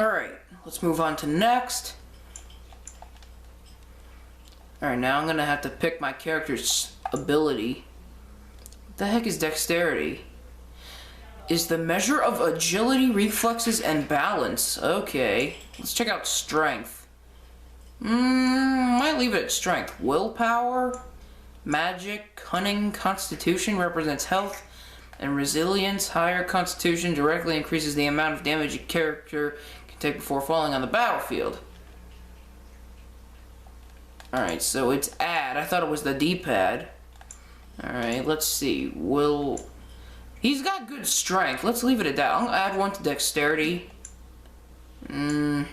Alright, let's move on to next. Alright, now I'm gonna have to pick my character's ability. What the heck is dexterity? Is the measure of agility, reflexes, and balance. Okay, let's check out strength. Might leave it at strength. Willpower, magic, cunning, constitution represents health, and resilience. Higher constitution directly increases the amount of damage a character can take before falling on the battlefield. Alright, so it's add. I thought it was the D-pad. Alright, let's see. He's got good strength. Let's leave it at that. I'm gonna add one to dexterity. 2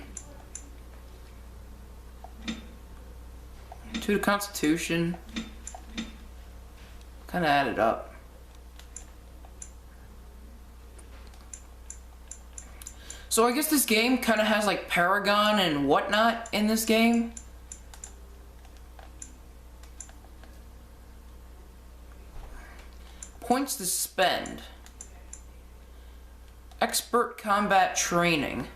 to constitution. Kinda add it up. So I guess this game kinda has like Paragon and whatnot in this game. Points to spend. Expert combat training.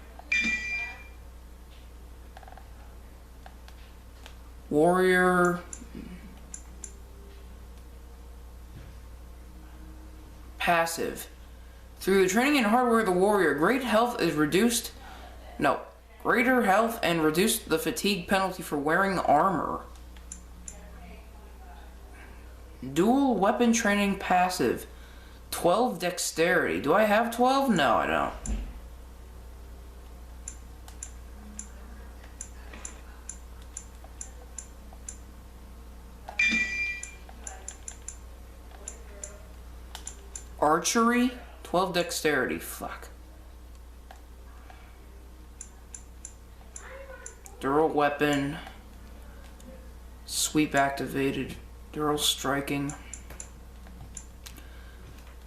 Warrior. Passive. Through the training and hardware of the warrior, greater health and reduce the fatigue penalty for wearing armor. Dual weapon training passive. 12 dexterity. Do I have 12? No, I don't. Archery? 12 dexterity. Fuck. Dual weapon. Sweep activated. Dual striking.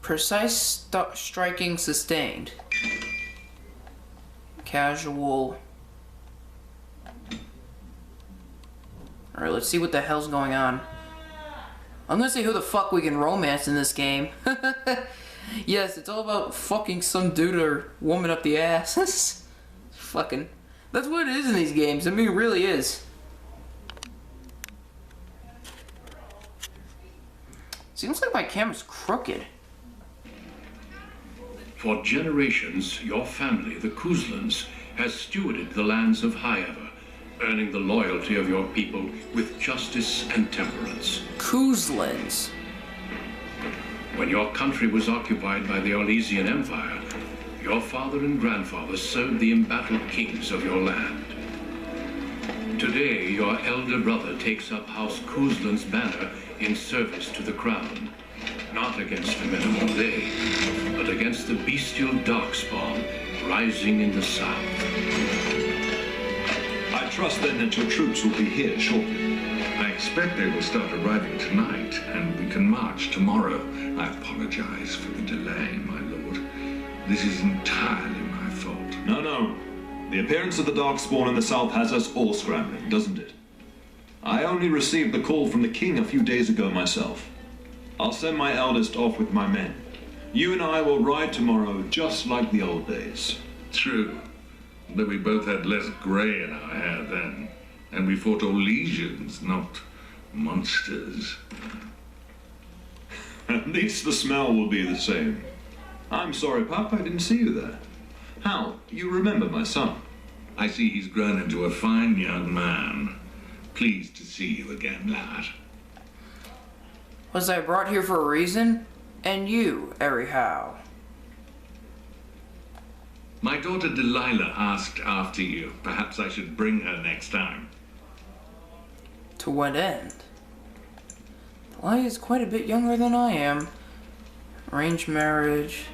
Precise striking sustained. Casual. Alright, let's see what the hell's going on. I'm gonna say who the fuck we can romance in this game. Yes, it's all about fucking some dude or woman up the ass. Fucking. That's what it is in these games. I mean, it really is. Seems like my camera's crooked. For generations, your family, the Kuzlans, has stewarded the lands of Highever, earning the loyalty of your people with justice and temperance. Kuzlans. When your country was occupied by the Orlesian Empire, your father and grandfather served the embattled kings of your land. Today, your elder brother takes up House Kuzlan's banner in service to the crown, not against the men of the day, but against the bestial darkspawn rising in the south. I trust then that your troops will be here shortly. I expect they will start arriving tonight, and we can march tomorrow. I apologize for the delay, my lord. This is entirely my fault. No. The appearance of the Darkspawn in the south has us all scrambling, doesn't it? I only received the call from the king a few days ago myself. I'll send my eldest off with my men. You and I will ride tomorrow just like the old days. True, but we both had less grey in our hair then, and we fought Orlesians, not monsters. At least the smell will be the same. I'm sorry, Pup, I didn't see you there. Hal, you remember my son? I see he's grown into a fine young man. Pleased to see you again, lad. Was I brought here for a reason? And you, Eri Howe? My daughter Delilah asked after you. Perhaps I should bring her next time. To what end? Delilah is quite a bit younger than I am. Arranged marriage.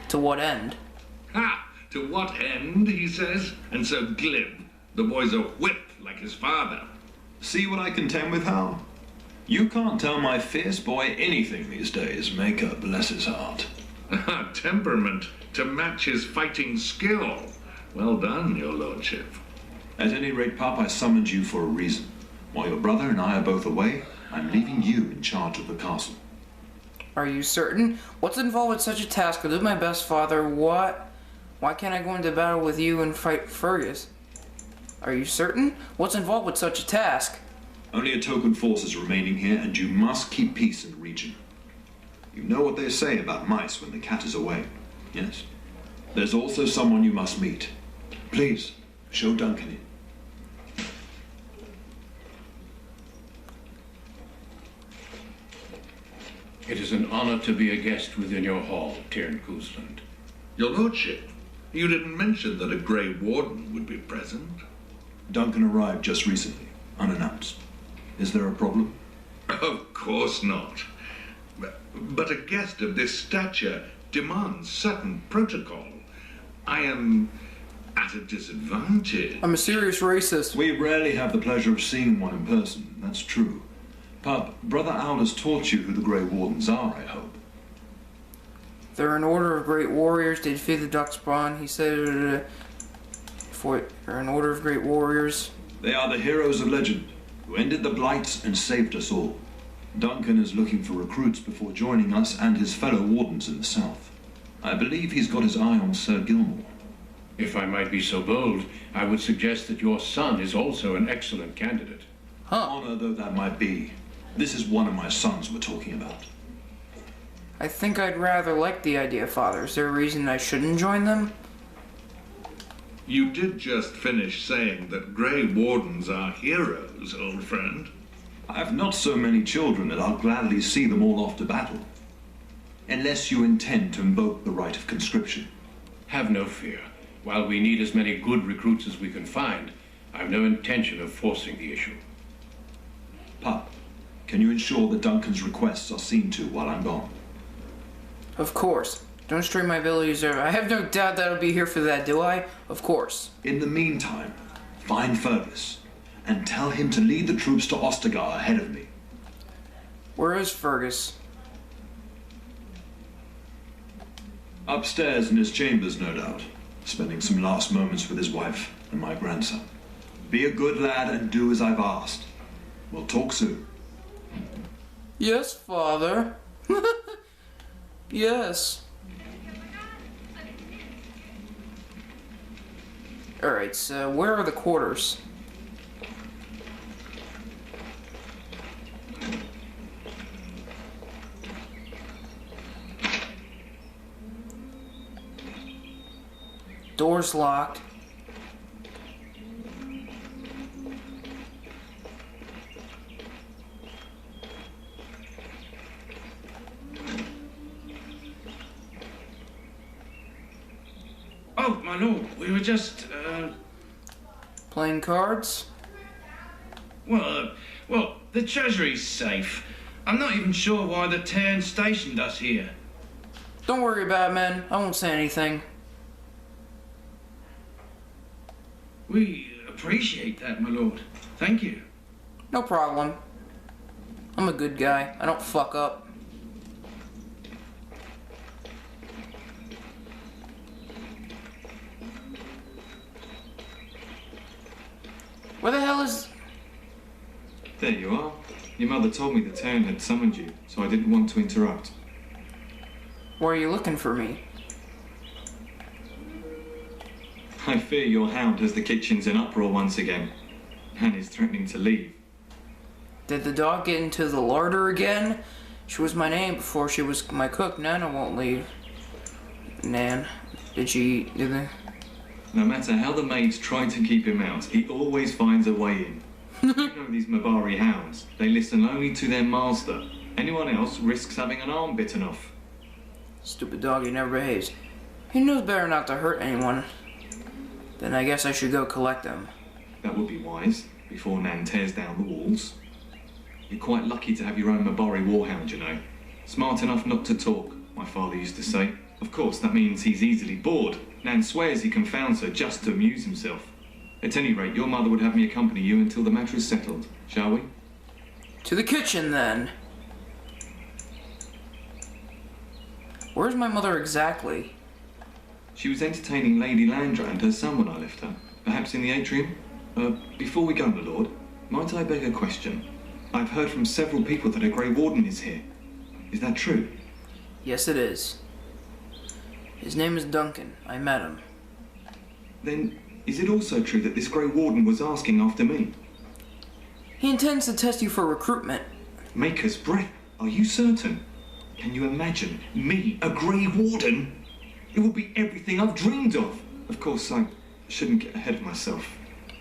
To what end? Ha! To what end, he says, and so glib. The boy's a whip like his father. See what I contend with, Hal? You can't tell my fierce boy anything these days, may God bless his heart. Temperament to match his fighting skill. Well done, your lordship. At any rate, Pop, I summoned you for a reason. While your brother and I are both away, I'm leaving you in charge of the castle. Are you certain? What's involved with such a task? I'll do my best, Father. Why Why can't I go into battle with you and fight Fergus? Are you certain? What's involved with such a task? Only a token force is remaining here, and you must keep peace in the region. You know what they say about mice when the cat is away, yes? There's also someone you must meet. Please, show Duncan in. It is an honor to be a guest within your hall, Tyrn Cousland. Your lordship, you didn't mention that a Grey Warden would be present. Duncan arrived just recently, unannounced. Is there a problem? Of course not. But a guest of this stature demands certain protocol. I am at a disadvantage. I'm a serious racist. We rarely have the pleasure of seeing one in person, that's true. Pup, Brother Aldous taught you who the Grey Wardens are, I hope. They're an order of great warriors. They defeat the Darkspawn. He said, they're an order of great warriors. They are the heroes of legend, who ended the Blights and saved us all. Duncan is looking for recruits before joining us and his fellow wardens in the south. I believe he's got his eye on Sir Gilmore. If I might be so bold, I would suggest that your son is also an excellent candidate. Huh. Honor though that might be, this is one of my sons we're talking about. I think I'd rather like the idea, Father. Is there a reason I shouldn't join them? You did just finish saying that Grey Wardens are heroes, old friend. I have not so many children that I'll gladly see them all off to battle. Unless you intend to invoke the right of conscription. Have no fear. While we need as many good recruits as we can find, I have no intention of forcing the issue. Pup, can you ensure that Duncan's requests are seen to while I'm gone? Of course. Don't strain my abilities there. I have no doubt that I'll be here for that, do I? Of course. In the meantime, find Fergus and tell him to lead the troops to Ostagar ahead of me. Where is Fergus? Upstairs in his chambers, no doubt, spending some last moments with his wife and my grandson. Be a good lad and do as I've asked. We'll talk soon. Yes, Father. Yes. Alright, so where are the quarters? Door's locked. Oh, my lord, we were just, Playing cards? well, the treasury's safe. I'm not even sure why the Tyrn stationed us here. Don't worry about it, man. I won't say anything. We appreciate that, my lord. Thank you. No problem. I'm a good guy. I don't fuck up. Where the hell is... There you are. Your mother told me the Tyrn had summoned you, so I didn't want to interrupt. Why are you looking for me? I fear your hound has the kitchens in uproar once again, and is threatening to leave. Did the dog get into the larder again? She was my name before she was my cook. Nana won't leave. Nan. Did they... No matter how the maids try to keep him out, he always finds a way in. You know these Mabari hounds. They listen only to their master. Anyone else risks having an arm bitten off. Stupid dog, he never behaves. He knows better not to hurt anyone. Then I guess I should go collect him. That would be wise, before Nan tears down the walls. You're quite lucky to have your own Mabari warhound, you know. Smart enough not to talk, my father used to say. Of course, that means he's easily bored. Nan swears he confounds her just to amuse himself. At any rate, your mother would have me accompany you until the matter is settled, shall we? To the kitchen, then. Where's my mother exactly? She was entertaining Lady Landra and her son when I left her. Perhaps in the atrium? Before we go, my lord, might I beg a question? I've heard from several people that a Grey Warden is here. Is that true? Yes, it is. His name is Duncan. I met him. Then, is it also true that this Grey Warden was asking after me? He intends to test you for recruitment. Maker's breath? Are you certain? Can you imagine me, a Grey Warden? It would be everything I've dreamed of. Of course, I shouldn't get ahead of myself.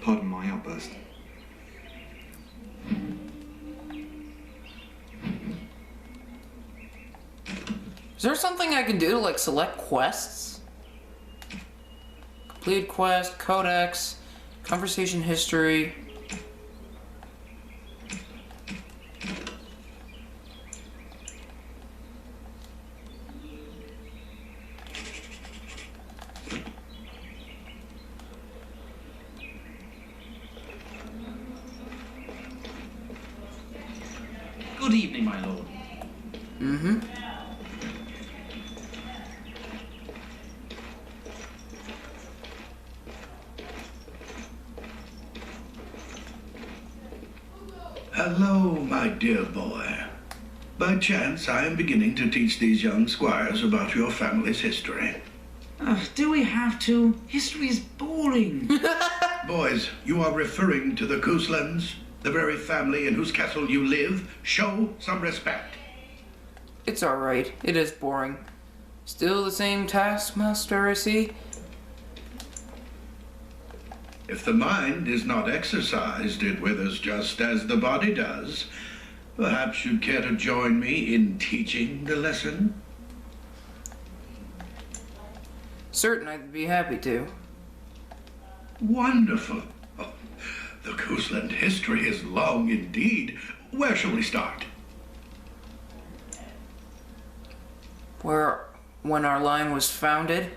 Pardon my outburst. Is there something I can do to, like, select quests? Completed quest, codex, conversation history. Good evening, my lord. Mm-hmm. Hello, my dear boy. By chance, I am beginning to teach these young squires about your family's history. Do we have to? History is boring. Boys, you are referring to the Couslands, the very family in whose castle you live. Show some respect. It's alright. It is boring. Still the same taskmaster, I see. If the mind is not exercised, it withers just as the body does. Perhaps you'd care to join me in teaching the lesson? Certain I'd be happy to. Wonderful. Oh, the Cousland history is long indeed. Where shall we start? When our line was founded?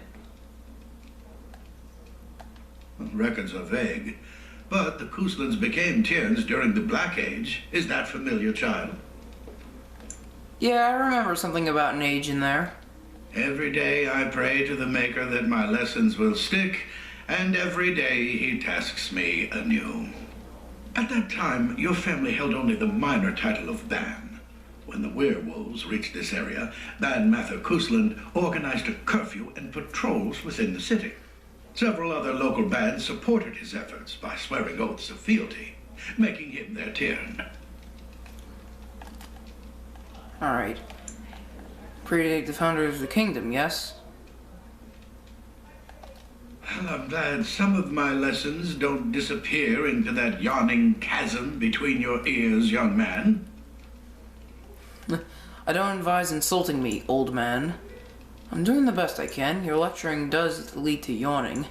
Records are vague, but the Couslands became Tierns during the Black Age. Is that familiar, child? Yeah, I remember something about an age in there. Every day I pray to the Maker that my lessons will stick, and every day he tasks me anew. At that time, your family held only the minor title of Ban. When the werewolves reached this area, Ban Mather Cousland organized a curfew and patrols within the city. Several other local bands supported his efforts by swearing oaths of fealty, making him their Tiern. Alright. Predate the founder of the kingdom, yes? Well, I'm glad some of my lessons don't disappear into that yawning chasm between your ears, young man. I don't advise insulting me, old man. I'm doing the best I can. Your lecturing does lead to yawning.